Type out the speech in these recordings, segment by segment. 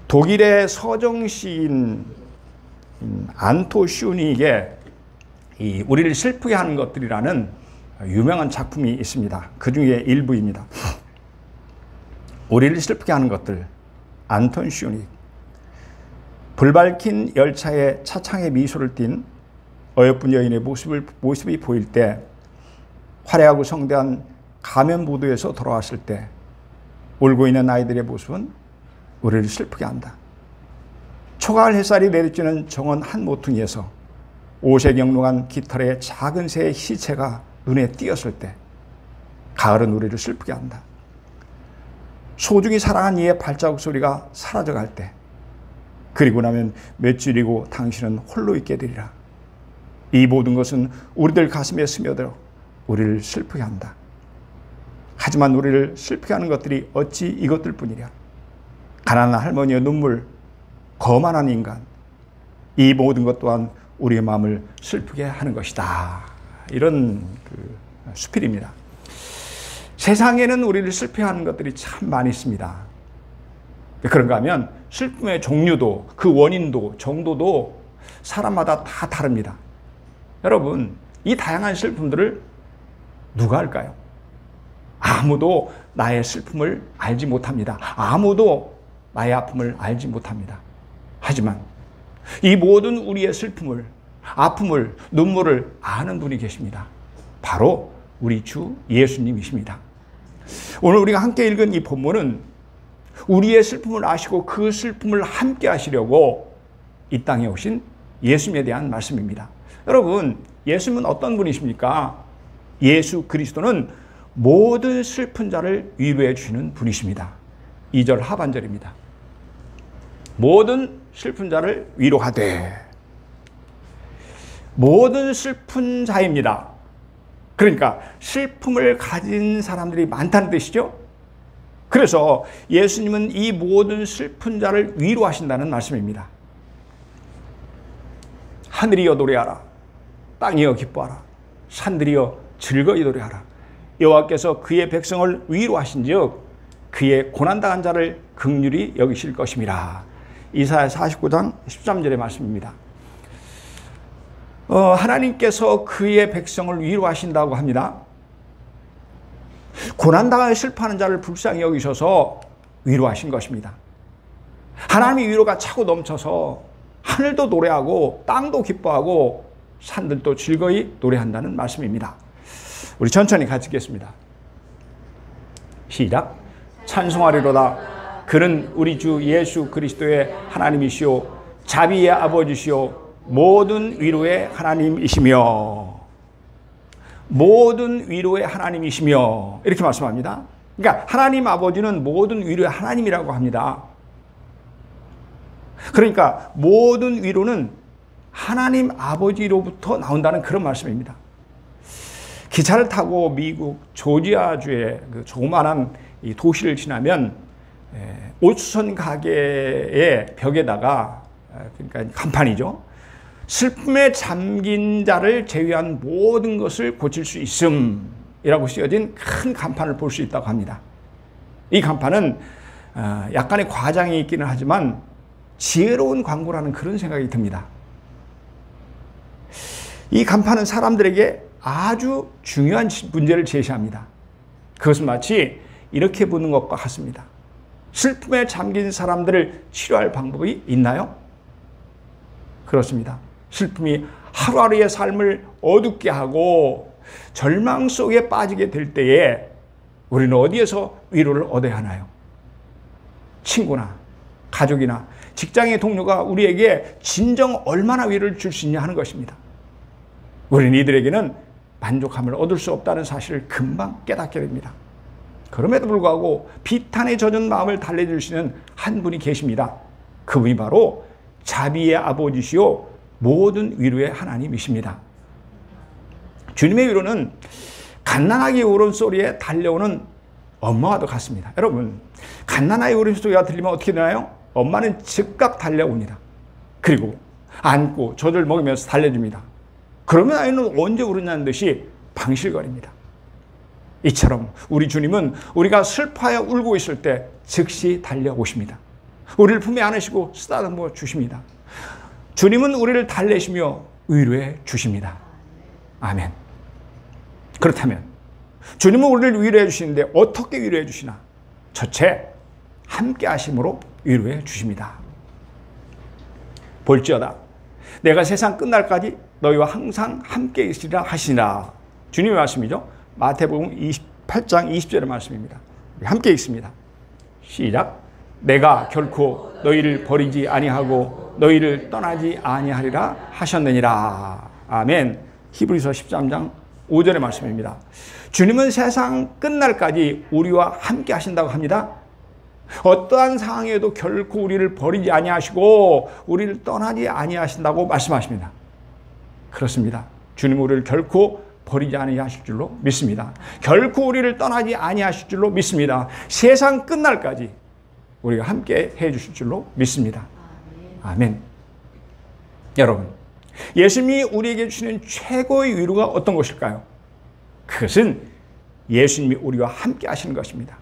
독일의 서정 시인 안토 슈닉의 이 우리를 슬프게 하는 것들이라는 유명한 작품이 있습니다. 그 중에 일부입니다. 우리를 슬프게 하는 것들, 안톤 슈닉. 불밝힌 열차에 차창에 미소를 띤 어여쁜 여인의 모습이 보일 때, 화려하고 성대한 가면부두에서 돌아왔을 때 울고 있는 아이들의 모습은 우리를 슬프게 한다. 초가을 햇살이 내리쬐는 정원 한 모퉁이에서 옷에 경롱한 깃털의 작은 새의 시체가 눈에 띄었을 때 가을은 우리를 슬프게 한다. 소중히 사랑한 이의 발자국 소리가 사라져갈 때, 그리고 나면 며칠이고 당신은 홀로 있게 되리라. 이 모든 것은 우리들 가슴에 스며들어 우리를 슬프게 한다. 하지만 우리를 슬프게 하는 것들이 어찌 이것들 뿐이랴. 가난한 할머니의 눈물, 거만한 인간, 이 모든 것 또한 우리의 마음을 슬프게 하는 것이다. 이런 수필입니다. 세상에는 우리를 슬프게 하는 것들이 참 많이 있습니다. 그런가 하면 슬픔의 종류도, 그 원인도, 정도도 사람마다 다 다릅니다. 여러분, 이 다양한 슬픔들을 누가 알까요? 아무도 나의 슬픔을 알지 못합니다. 아무도 나의 아픔을 알지 못합니다. 하지만 이 모든 우리의 슬픔을, 아픔을, 눈물을 아는 분이 계십니다. 바로 우리 주 예수님이십니다. 오늘 우리가 함께 읽은 이 본문은 우리의 슬픔을 아시고 그 슬픔을 함께 하시려고 이 땅에 오신 예수님에 대한 말씀입니다. 여러분, 예수님은 어떤 분이십니까? 예수 그리스도는 모든 슬픈 자를 위로해 주시는 분이십니다. 2절 하반절입니다. 모든 슬픈 자를 위로하되. 모든 슬픈 자입니다. 그러니까 슬픔을 가진 사람들이 많다는 뜻이죠. 그래서 예수님은 이 모든 슬픈 자를 위로하신다는 말씀입니다. 하늘이여 노래하라. 땅이여 기뻐하라. 산들이여 즐거이 노래하라. 여호와께서 그의 백성을 위로하신즉 그의 고난당한 자를 긍휼히 여기실 것임이라. 이사야 49장 13절의 말씀입니다. 하나님께서 그의 백성을 위로하신다고 합니다. 고난당하여 슬퍼하는 자를 불쌍히 여기셔서 위로하신 것입니다. 하나님의 위로가 차고 넘쳐서 하늘도 노래하고 땅도 기뻐하고 산들도 즐거이 노래한다는 말씀입니다. 우리 천천히 같이 읽겠습니다. 시작. 찬송하리로다. 그는 우리 주 예수 그리스도의 하나님이시오 자비의 아버지시오 모든 위로의 하나님이시며. 모든 위로의 하나님이시며 이렇게 말씀합니다. 그러니까 하나님 아버지는 모든 위로의 하나님이라고 합니다. 그러니까 모든 위로는 하나님 아버지로부터 나온다는 그런 말씀입니다. 기차를 타고 미국 조지아주의 그 조그마한 이 도시를 지나면 옷수선 가게의 벽에다가, 그러니까 간판이죠. 슬픔에 잠긴 자를 제외한 모든 것을 고칠 수 있음이라고 쓰여진 큰 간판을 볼 수 있다고 합니다. 이 간판은 약간의 과장이 있기는 하지만 지혜로운 광고라는 그런 생각이 듭니다. 이 간판은 사람들에게 아주 중요한 문제를 제시합니다. 그것은 마치 이렇게 묻는 것과 같습니다. 슬픔에 잠긴 사람들을 치료할 방법이 있나요? 그렇습니다. 슬픔이 하루하루의 삶을 어둡게 하고 절망 속에 빠지게 될 때에 우리는 어디에서 위로를 얻어야 하나요? 친구나 가족이나 직장의 동료가 우리에게 진정 얼마나 위로를 줄 수 있냐 하는 것입니다. 우리는 이들에게는 만족함을 얻을 수 없다는 사실을 금방 깨닫게 됩니다. 그럼에도 불구하고 비탄에 젖은 마음을 달래주시는 한 분이 계십니다. 그분이 바로 자비의 아버지시오 모든 위로의 하나님이십니다. 주님의 위로는 갓난아기 울음소리에 달려오는 엄마와도 같습니다. 여러분, 갓난아기 울음소리가 들리면 어떻게 되나요? 엄마는 즉각 달려옵니다. 그리고 안고 젖을 먹이면서 달래줍니다. 그러면 아이는 언제 울었냐는 듯이 방실거립니다. 이처럼 우리 주님은 우리가 슬퍼하여 울고 있을 때 즉시 달려오십니다. 우리를 품에 안으시고 쓰다듬어 주십니다. 주님은 우리를 달래시며 위로해 주십니다. 아멘. 그렇다면 주님은 우리를 위로해 주시는데 어떻게 위로해 주시나? 첫째, 함께 하심으로 위로해 주십니다. 볼지어다 내가 세상 끝날까지 너희와 항상 함께 있으리라 하시니라. 주님의 말씀이죠. 마태복음 28장 20절의 말씀입니다. 함께 읽습니다. 시작. 내가 결코 너희를 버리지 아니하고 너희를 떠나지 아니하리라 하셨느니라. 아멘. 히브리서 13장 5절의 말씀입니다. 주님은 세상 끝날까지 우리와 함께 하신다고 합니다. 어떠한 상황에도 결코 우리를 버리지 아니하시고 우리를 떠나지 아니하신다고 말씀하십니다. 그렇습니다. 주님은 우리를 결코 버리지 아니하실 줄로 믿습니다. 결코 우리를 떠나지 아니하실 줄로 믿습니다. 세상 끝날까지 우리가 함께 해 주실 줄로 믿습니다. 아멘. 여러분, 예수님이 우리에게 주시는 최고의 위로가 어떤 것일까요? 그것은 예수님이 우리와 함께 하시는 것입니다.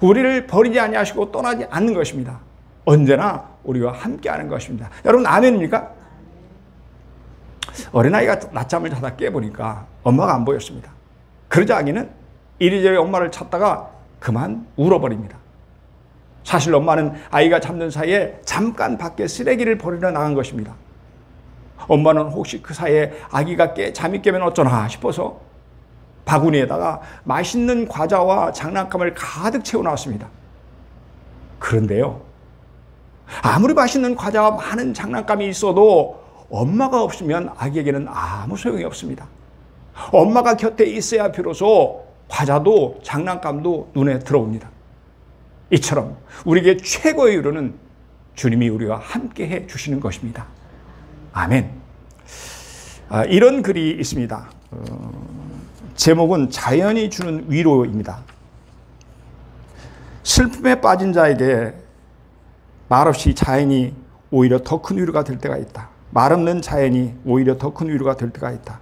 우리를 버리지 아니하시고 떠나지 않는 것입니다. 언제나 우리와 함께 하는 것입니다. 여러분, 아멘입니까? 어린아이가 낮잠을 자다 깨보니까 엄마가 안 보였습니다. 그러자 아기는 이리저리 엄마를 찾다가 그만 울어버립니다. 사실 엄마는 아이가 잠든 사이에 잠깐 밖에 쓰레기를 버리러 나간 것입니다. 엄마는 혹시 그 사이에 아기가 잠이 깨면 어쩌나 싶어서 바구니에다가 맛있는 과자와 장난감을 가득 채워놨습니다. 그런데요, 아무리 맛있는 과자와 많은 장난감이 있어도 엄마가 없으면 아기에게는 아무 소용이 없습니다. 엄마가 곁에 있어야 비로소 과자도 장난감도 눈에 들어옵니다. 이처럼 우리에게 최고의 위로는 주님이 우리와 함께 해 주시는 것입니다. 아멘. 이런 글이 있습니다. 제목은 자연이 주는 위로입니다. 슬픔에 빠진 자에게 말없이 자연이 오히려 더 큰 위로가 될 때가 있다. 말 없는 자연이 오히려 더 큰 위로가 될 때가 있다.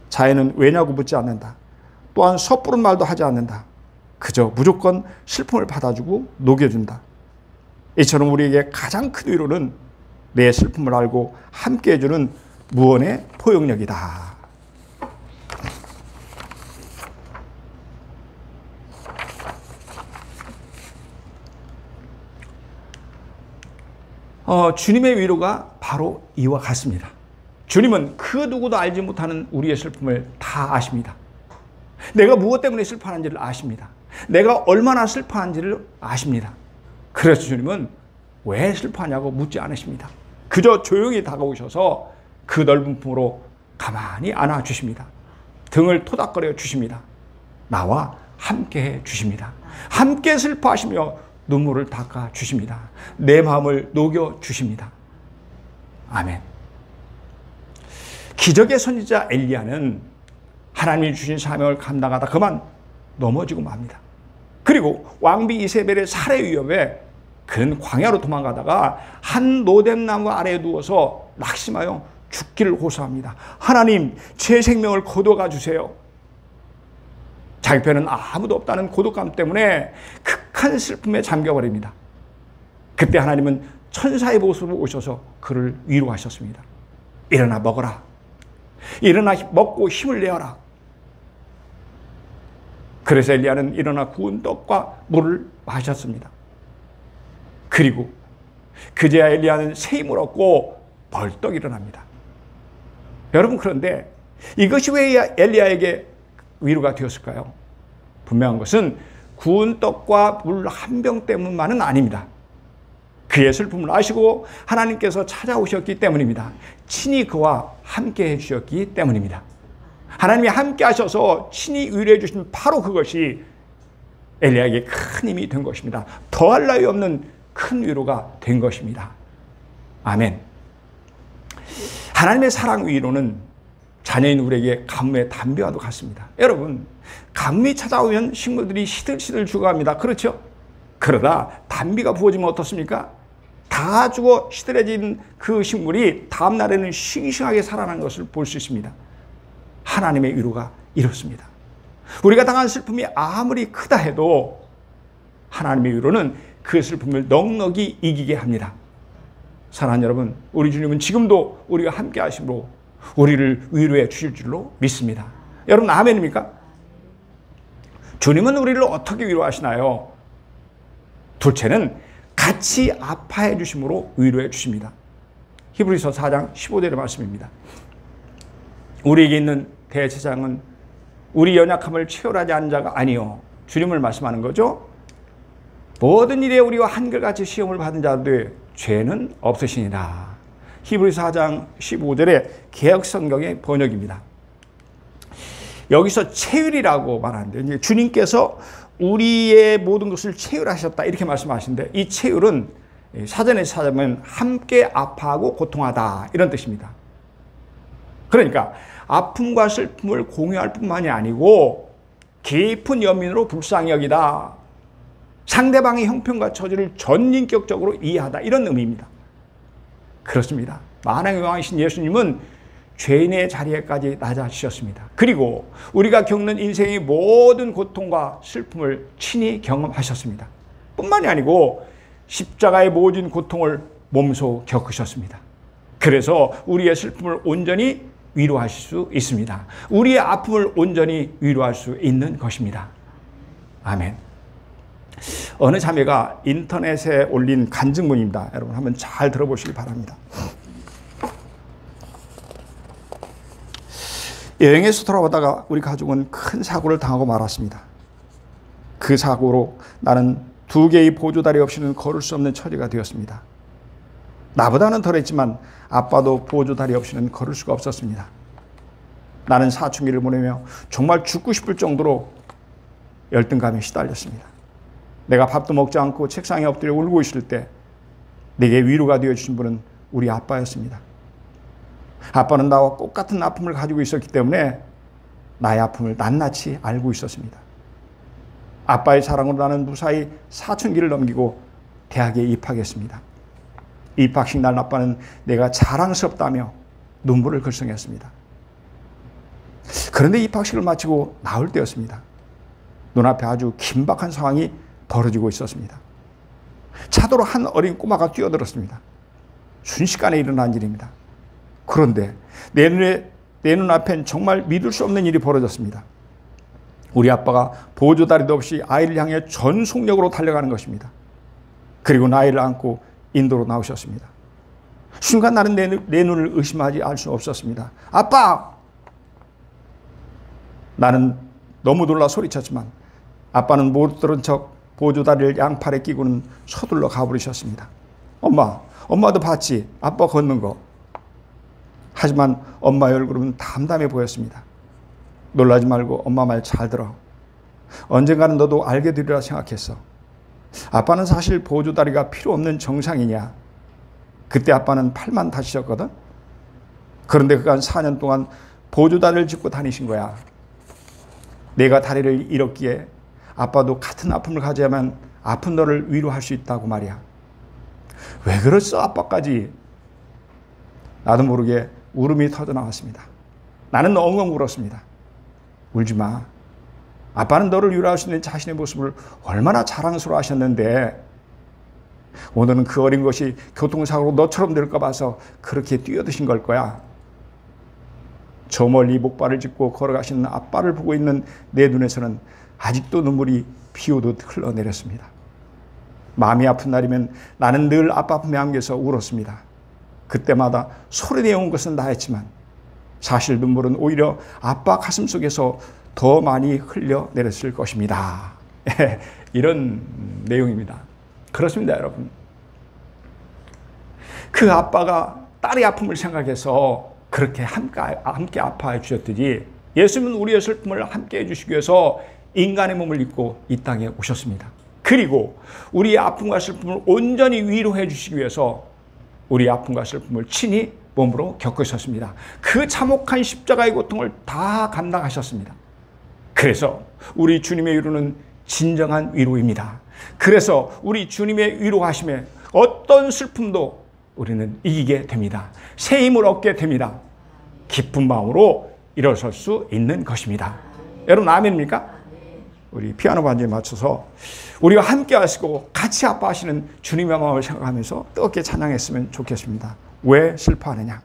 자연은 왜냐고 묻지 않는다. 또한 섣부른 말도 하지 않는다. 그저 무조건 슬픔을 받아주고 녹여준다. 이처럼 우리에게 가장 큰 위로는 내 슬픔을 알고 함께 해주는 무언의 포용력이다. 주님의 위로가 바로 이와 같습니다. 주님은 그 누구도 알지 못하는 우리의 슬픔을 다 아십니다. 내가 무엇 때문에 슬퍼하는지를 아십니다. 내가 얼마나 슬퍼하는지를 아십니다. 그래서 주님은 왜 슬퍼하냐고 묻지 않으십니다. 그저 조용히 다가오셔서 그 넓은 품으로 가만히 안아주십니다. 등을 토닥거려 주십니다. 나와 함께 해 주십니다. 함께 슬퍼하시며 눈물을 닦아 주십니다. 내 마음을 녹여 주십니다. 아멘. 기적의 선지자 엘리야는 하나님이 주신 사명을 감당하다 그만 넘어지고 맙니다. 그리고 왕비 이세벨의 살해 위협에 그는 광야로 도망가다가 한 노뎀나무 아래에 누워서 낙심하여 죽기를 호소합니다. 하나님, 제 생명을 거둬가 주세요. 자기 편은 아무도 없다는 고독감 때문에 극한 슬픔에 잠겨버립니다. 그때 하나님은 천사의 모습으로 오셔서 그를 위로하셨습니다. 일어나 먹어라. 일어나 먹고 힘을 내어라. 그래서 엘리야는 일어나 구운 떡과 물을 마셨습니다. 그리고 그제야 엘리야는 새 힘을 얻고 벌떡 일어납니다. 여러분, 그런데 이것이 왜 엘리야에게 위로가 되었을까요? 분명한 것은 구운 떡과 물 한 병 때문만은 아닙니다. 그의 슬픔을 아시고 하나님께서 찾아오셨기 때문입니다. 친히 그와 함께 해주셨기 때문입니다. 하나님이 함께 하셔서 친히 위로해 주신 바로 그것이 엘리야에게 큰 힘이 된 것입니다. 더할 나위 없는 큰 위로가 된 것입니다. 아멘. 하나님의 사랑 위로는 자녀인 우리에게 가뭄의 담비와도 같습니다. 여러분, 가뭄이 찾아오면 식물들이 시들시들 죽어갑니다. 그렇죠? 그러다 담비가 부어지면 어떻습니까? 다 죽어 시들해진 그 식물이 다음 날에는 싱싱하게 살아나는 것을 볼 수 있습니다. 하나님의 위로가 이렇습니다. 우리가 당한 슬픔이 아무리 크다 해도 하나님의 위로는 그 슬픔을 넉넉히 이기게 합니다. 사랑하는 여러분, 우리 주님은 지금도 우리가 함께 하심으로 우리를 위로해 주실 줄로 믿습니다. 여러분 아멘입니까? 주님은 우리를 어떻게 위로하시나요? 둘째는 같이 아파해 주심으로 위로해 주십니다. 히브리서 4장 15절의 말씀입니다. 우리에게 있는 대제사장은 우리 연약함을 체험하지 않은 자가 아니요, 주님을 말씀하는 거죠. 모든 일에 우리와 한결같이 시험을 받은 자들의 죄는 없으시니라. 히브리서 4장 15절의 개역성경의 번역입니다. 여기서 체휼이라고 말하는데, 이제 주님께서 우리의 모든 것을 체휼하셨다 이렇게 말씀하시는데, 이 체휼은 사전에 찾아보면 함께 아파하고 고통하다 이런 뜻입니다. 그러니까 아픔과 슬픔을 공유할 뿐만이 아니고 깊은 연민으로 불쌍히 여기다, 상대방의 형편과 처지를 전인격적으로 이해하다 이런 의미입니다. 그렇습니다. 만왕의 왕이신 예수님은 죄인의 자리에까지 낮아지셨습니다. 그리고 우리가 겪는 인생의 모든 고통과 슬픔을 친히 경험하셨습니다. 뿐만이 아니고 십자가의 모든 고통을 몸소 겪으셨습니다. 그래서 우리의 슬픔을 온전히 위로하실 수 있습니다. 우리의 아픔을 온전히 위로할 수 있는 것입니다. 아멘. 어느 자매가 인터넷에 올린 간증문입니다. 여러분 한번 잘 들어보시기 바랍니다. 여행에서 돌아오다가 우리 가족은 큰 사고를 당하고 말았습니다. 그 사고로 나는 2개의 보조다리 없이는 걸을 수 없는 처지가 되었습니다. 나보다는 덜했지만 아빠도 보조다리 없이는 걸을 수가 없었습니다. 나는 사춘기를 보내며 정말 죽고 싶을 정도로 열등감에 시달렸습니다. 내가 밥도 먹지 않고 책상에 엎드려 울고 있을 때 내게 위로가 되어주신 분은 우리 아빠였습니다. 아빠는 나와 똑같은 아픔을 가지고 있었기 때문에 나의 아픔을 낱낱이 알고 있었습니다. 아빠의 사랑으로 나는 무사히 사춘기를 넘기고 대학에 입학했습니다. 입학식 날 아빠는 내가 자랑스럽다며 눈물을 글썽였습니다. 그런데 입학식을 마치고 나올 때였습니다. 눈앞에 아주 긴박한 상황이 벌어지고 있었습니다. 차도로 한 어린 꼬마가 뛰어들었습니다. 순식간에 일어난 일입니다. 그런데 내 눈앞엔 정말 믿을 수 없는 일이 벌어졌습니다. 우리 아빠가 보조다리도 없이 아이를 향해 전속력으로 달려가는 것입니다. 그리고 아이를 안고 인도로 나오셨습니다. 순간 나는 내 눈을 의심하지 알 수 없었습니다. 아빠! 나는 너무 놀라 소리쳤지만 아빠는 못 들은 척 보조다리를 양팔에 끼고는 서둘러 가버리셨습니다. 엄마도 봤지? 아빠 걷는 거. 하지만 엄마의 얼굴은 담담해 보였습니다. 놀라지 말고 엄마 말 잘 들어. 언젠가는 너도 알게 되리라 생각했어. 아빠는 사실 보조다리가 필요 없는 정상이냐. 그때 아빠는 팔만 다치셨거든. 그런데 그간 4년 동안 보조다리를 짚고 다니신 거야. 내가 다리를 잃었기에 아빠도 같은 아픔을 가져야만 아픈 너를 위로할 수 있다고 말이야. 왜 그랬어 아빠까지? 나도 모르게 울음이 터져나왔습니다. 나는 엉엉 울었습니다. 울지 마. 아빠는 너를 위로할 수 있는 자신의 모습을 얼마나 자랑스러워 하셨는데 오늘은 그 어린 것이 교통사고로 너처럼 될까 봐서 그렇게 뛰어드신 걸 거야. 저 멀리 목발을 짚고 걸어가시는 아빠를 보고 있는 내 눈에서는 아직도 눈물이 비 오듯 흘러내렸습니다. 마음이 아픈 날이면 나는 늘 아빠 품에 안겨서 울었습니다. 그때마다 소리내온 것은 나였지만 사실 눈물은 오히려 아빠 가슴 속에서 더 많이 흘려내렸을 것입니다. 이런 내용입니다. 그렇습니다, 여러분. 그 아빠가 딸의 아픔을 생각해서 그렇게 함께 아파해 주셨듯이 예수님은 우리의 슬픔을 함께 해주시기 위해서 인간의 몸을 입고 이 땅에 오셨습니다. 그리고 우리의 아픔과 슬픔을 온전히 위로해 주시기 위해서 우리의 아픔과 슬픔을 친히 몸으로 겪으셨습니다. 그 참혹한 십자가의 고통을 다 감당하셨습니다. 그래서 우리 주님의 위로는 진정한 위로입니다. 그래서 우리 주님의 위로하심에 어떤 슬픔도 우리는 이기게 됩니다. 새 힘을 얻게 됩니다. 기쁜 마음으로 일어설 수 있는 것입니다. 여러분 아멘입니까? 우리 피아노 반주에 맞춰서 우리와 함께 하시고 같이 아파하시는 주님의 마음을 생각하면서 뜨겁게 찬양했으면 좋겠습니다. 왜 슬퍼하느냐?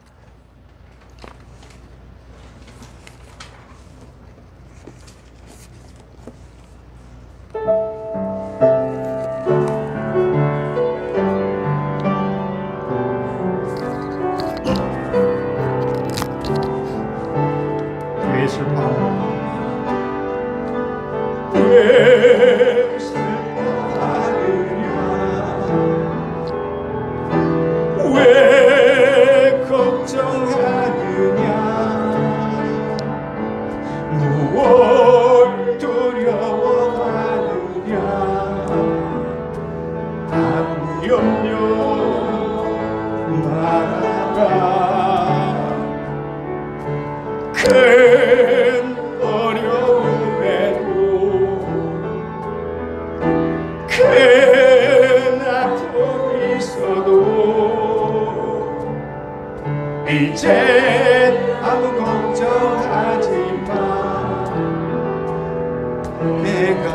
이제 아무 걱정하지 마. 내가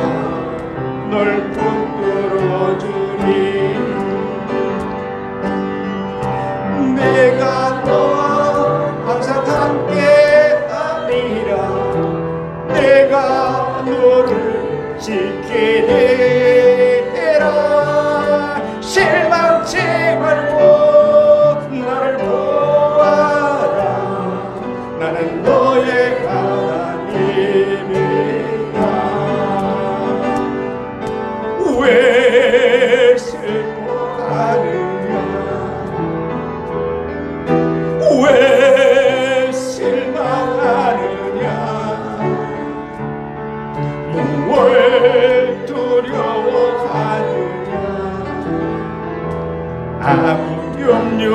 널 붙들어주리. 내가 너와 항상 함께하리라. 내가 너를 지키리라. 실망치 말고 나를 나는 너의 하나님이다. 왜 슬퍼하느냐? 왜 실망하느냐? 뭘 두려워하느냐? 아무 염려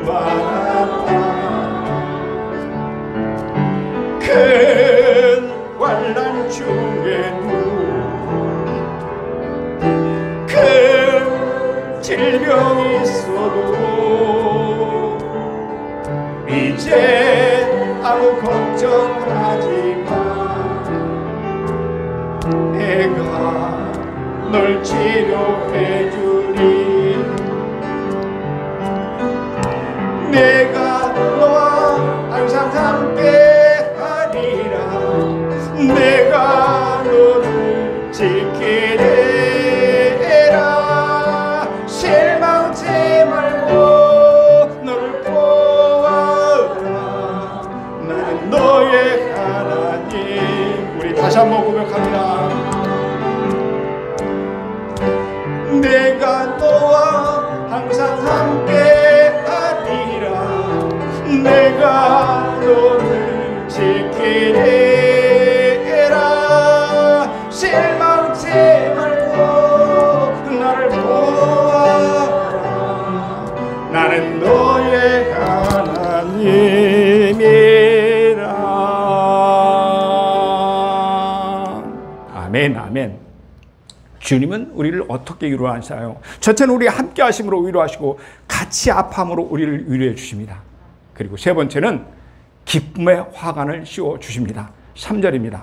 말아라. 큰 환난 중에도 큰 질병이 있어도 이제 아무 걱정하지 마. 내가 널 치료해 주리. 내가 너와 항상 함께 내가 너를 지키리라. 실망치 말고 너를 보아라. 나는 너의 하나님. 우리 다시 한번 고백합니다. 내가 너와 항상 함께하리라. 내가 너를 지키리라. 실망치 말고 나를 보아라. 나는 너의 하나님이라. 아멘, 아멘. 주님은 우리를 어떻게 위로하시나요? 첫째는 우리 함께 하심으로 위로하시고 같이 아파함으로 우리를 위로해 주십니다. 그리고 세 번째는 기쁨의 화관을 씌워 주십니다. 3절입니다.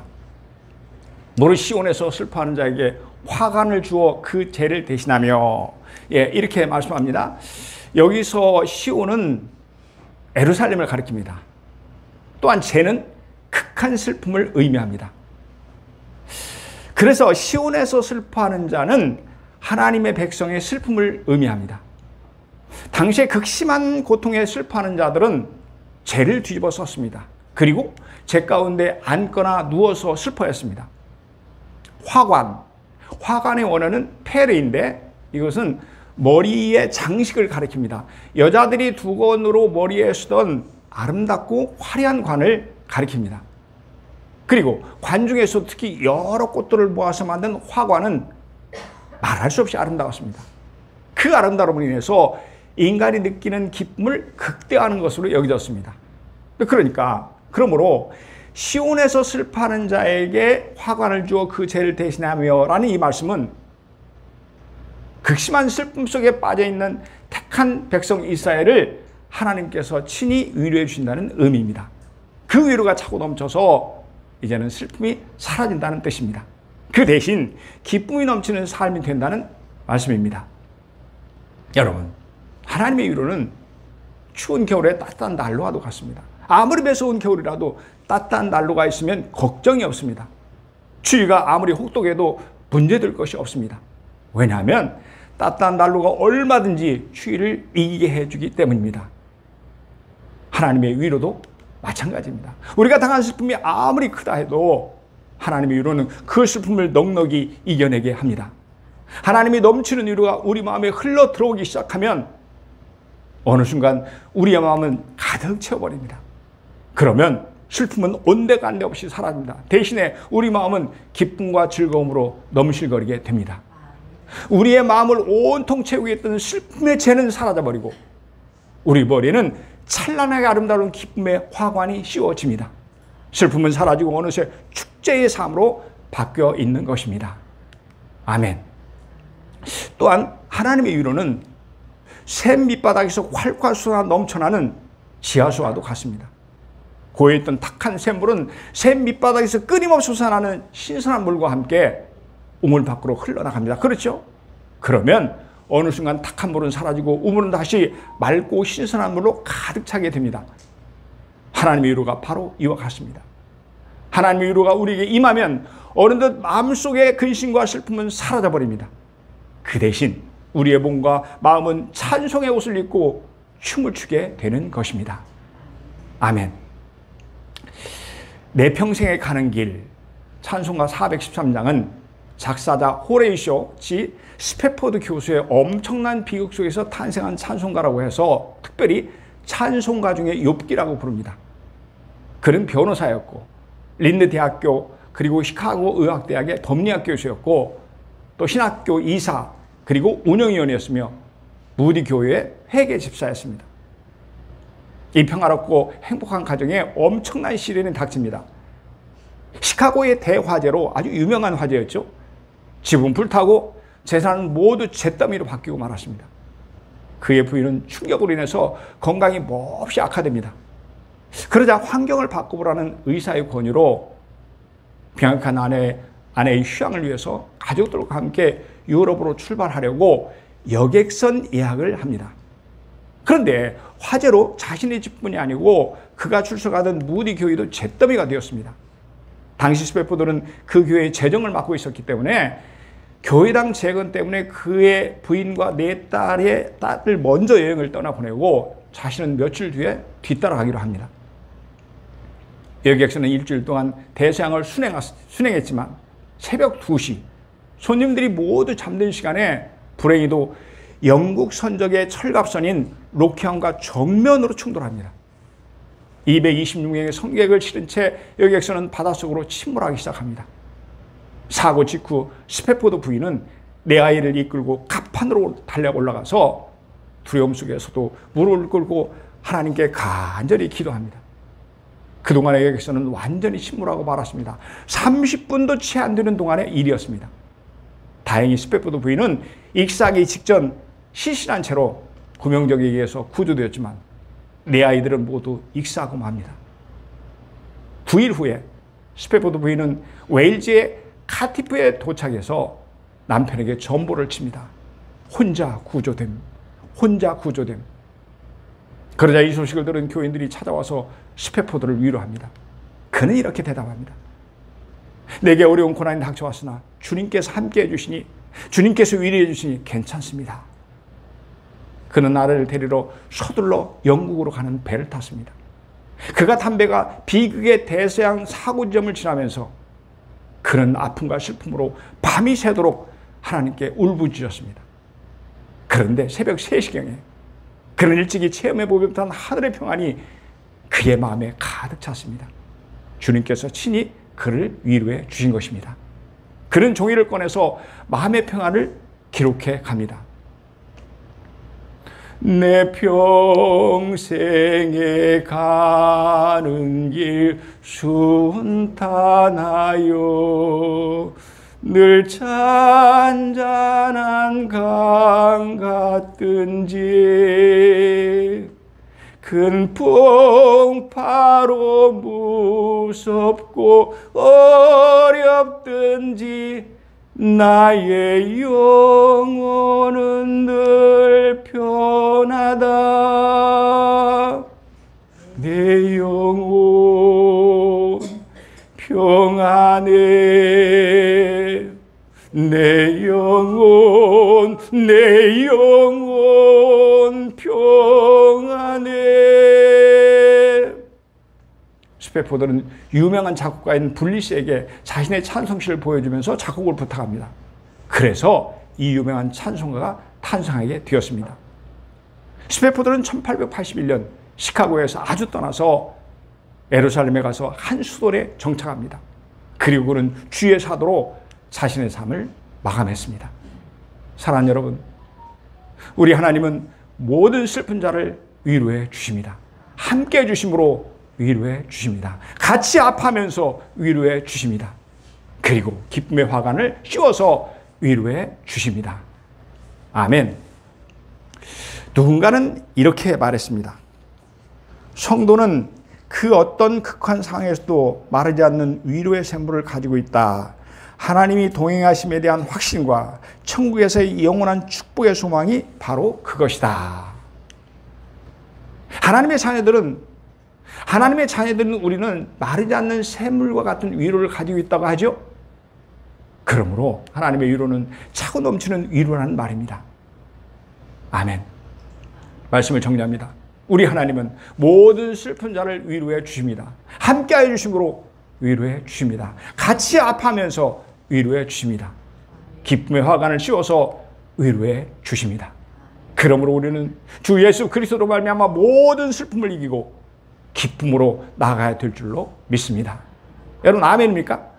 너를 시온에서 슬퍼하는 자에게 화관을 주어 그 죄를 대신하며, 이렇게 말씀합니다. 여기서 시온은 예루살렘을 가리킵니다. 또한 죄는 극한 슬픔을 의미합니다. 그래서 시온에서 슬퍼하는 자는 하나님의 백성의 슬픔을 의미합니다. 당시에 극심한 고통에 슬퍼하는 자들은 죄를 뒤집어 썼습니다. 그리고 죄 가운데 앉거나 누워서 슬퍼했습니다. 화관의 원어는 페레인데 이것은 머리의 장식을 가리킵니다. 여자들이 두건으로 머리에 쓰던 아름답고 화려한 관을 가리킵니다. 그리고 관 중에서 특히 여러 꽃들을 모아서 만든 화관은 말할 수 없이 아름다웠습니다. 그 아름다움으로 인해서 인간이 느끼는 기쁨을 극대화하는 것으로 여겨졌습니다. 그러므로 시온에서 슬퍼하는 자에게 화관을 주어 그 죄를 대신하며 라는 이 말씀은 극심한 슬픔 속에 빠져있는 택한 백성 이스라엘을 하나님께서 친히 위로해 주신다는 의미입니다. 그 위로가 차고 넘쳐서 이제는 슬픔이 사라진다는 뜻입니다. 그 대신 기쁨이 넘치는 삶이 된다는 말씀입니다. 여러분, 하나님의 위로는 추운 겨울에 따뜻한 난로와도 같습니다. 아무리 매서운 겨울이라도 따뜻한 난로가 있으면 걱정이 없습니다. 추위가 아무리 혹독해도 문제될 것이 없습니다. 왜냐하면 따뜻한 난로가 얼마든지 추위를 이기게 해주기 때문입니다. 하나님의 위로도 마찬가지입니다. 우리가 당한 슬픔이 아무리 크다 해도 하나님의 위로는 그 슬픔을 넉넉히 이겨내게 합니다. 하나님이 넘치는 위로가 우리 마음에 흘러 들어오기 시작하면 어느 순간 우리의 마음은 가득 채워버립니다. 그러면 슬픔은 온데간데 없이 사라집니다. 대신에 우리 마음은 기쁨과 즐거움으로 넘실거리게 됩니다. 우리의 마음을 온통 채우고 있던 슬픔의 죄는 사라져버리고 우리 머리에는 찬란하게 아름다운 기쁨의 화관이 씌워집니다. 슬픔은 사라지고 어느새 축제의 삶으로 바뀌어 있는 것입니다. 아멘. 또한 하나님의 위로는 샘 밑바닥에서 활활 쏟아 넘쳐나는 지하수와도 같습니다. 고여있던 탁한 샘물은 샘 밑바닥에서 끊임없이 솟아나는 신선한 물과 함께 우물 밖으로 흘러나갑니다. 그렇죠? 그러면 어느 순간 탁한 물은 사라지고 우물은 다시 맑고 신선한 물로 가득 차게 됩니다. 하나님의 위로가 바로 이와 같습니다. 하나님의 위로가 우리에게 임하면 어느덧 마음속의 근심과 슬픔은 사라져버립니다. 그 대신 우리의 몸과 마음은 찬송의 옷을 입고 춤을 추게 되는 것입니다. 아멘. 내 평생에 가는 길 찬송가 413장은 작사자 호레이쇼 지 스페포드 교수의 엄청난 비극 속에서 탄생한 찬송가라고 해서 특별히 찬송가 중에 욥기라고 부릅니다. 그는 변호사였고 린드 대학교 그리고 시카고 의학대학의 법리학 교수였고 또 신학교 이사 그리고 운영위원이었으며 무디 교회의 회계 집사였습니다. 이 평화롭고 행복한 가정에 엄청난 시련이 닥칩니다. 시카고의 대화재로 아주 유명한 화재였죠. 집은 불타고 재산은 모두 잿더미로 바뀌고 말았습니다. 그의 부인은 충격으로 인해서 건강이 몹시 악화됩니다. 그러자 환경을 바꿔보라는 의사의 권유로 병약한 아내의 휴양을 위해서 가족들과 함께 유럽으로 출발하려고 여객선 예약을 합니다. 그런데 화재로 자신의 집뿐이 아니고 그가 출석하던 무디 교회도 잿더미가 되었습니다. 당시 스페포드는 그 교회의 재정을 맡고 있었기 때문에 교회당 재건 때문에 그의 부인과 네 딸을 먼저 여행을 떠나보내고 자신은 며칠 뒤에 뒤따라가기로 합니다. 여객선은 일주일 동안 대서양을 순행했지만 새벽 2시 손님들이 모두 잠든 시간에 불행히도 영국 선적의 철갑선인 로키함과 정면으로 충돌합니다. 226명의 승객을 실은 채 여객선은 바닷속으로 침몰하기 시작합니다. 사고 직후 스페포드 부인은 내 아이를 이끌고 갑판으로 달려 올라가서 두려움 속에서도 무릎을 꿇고 하나님께 간절히 기도합니다. 그동안의 여객선은 완전히 침몰하고 말았습니다. 30분도 채 안 되는 동안의 일이었습니다. 다행히 스페포드 부인은 익사하기 직전 시신한 채로 구명조기에 의해서 구조되었지만 네 아이들은 모두 익사하고 맙니다. 9일 후에 스페포드 부인은 웨일즈의 카티프에 도착해서 남편에게 전보를 칩니다. 혼자 구조됨. 그러자 이 소식을 들은 교인들이 찾아와서 스페포드를 위로합니다. 그는 이렇게 대답합니다. 내게 어려운 고난이 닥쳐왔으나 주님께서 함께해 주시니 주님께서 위로해 주시니 괜찮습니다. 그는 나를 데리러 서둘러 영국으로 가는 배를 탔습니다. 그가 탄 배가 비극의 대서양 사고점을 지나면서 그는 아픔과 슬픔으로 밤이 새도록 하나님께 울부짖었습니다. 그런데 새벽 3시경에 그는 일찍이 체험해 보기 못한 하늘의 평안이 그의 마음에 가득 찼습니다. 주님께서 친히 그를 위로해 주신 것입니다. 그는 종이를 꺼내서 마음의 평안을 기록해 갑니다. 내 평생에 가는 길 순탄하여 늘 잔잔한 강 같든지 큰 풍파로 무섭고 어렵든지 나의 영혼은 늘 편하다. 내 영혼 평안해. 내 영혼 평안해. 스페포드는 유명한 작곡가인 블리스에게 자신의 찬송시를 보여주면서 작곡을 부탁합니다. 그래서 이 유명한 찬송가가 탄생하게 되었습니다. 스페포드는 1881년 시카고에서 아주 떠나서 예루살렘에 가서 한 수도에 정착합니다. 그리고 그는 주의 사도로 자신의 삶을 마감했습니다. 사랑하는 여러분, 우리 하나님은 모든 슬픈 자를 위로해 주십니다. 함께 해 주심으로 위로해 주십니다. 같이 아파하면서 위로해 주십니다. 그리고 기쁨의 화관을 씌워서 위로해 주십니다. 아멘. 누군가는 이렇게 말했습니다. 성도는 그 어떤 극한 상황에서도 마르지 않는 위로의 샘물을 가지고 있다. 하나님이 동행하심에 대한 확신과 천국에서의 영원한 축복의 소망이 바로 그것이다. 하나님의 자녀들은 우리는 마르지 않는 샘물과 같은 위로를 가지고 있다고 하죠. 그러므로 하나님의 위로는 차고 넘치는 위로라는 말입니다. 아멘. 말씀을 정리합니다. 우리 하나님은 모든 슬픈 자를 위로해 주십니다. 함께하여 주심으로 위로해 주십니다. 같이 아파하면서 위로해 주십니다. 기쁨의 화관을 씌워서 위로해 주십니다. 그러므로 우리는 주 예수 그리스도로 말미암아 모든 슬픔을 이기고 기쁨으로 나아가야 될 줄로 믿습니다. 여러분 아멘입니까?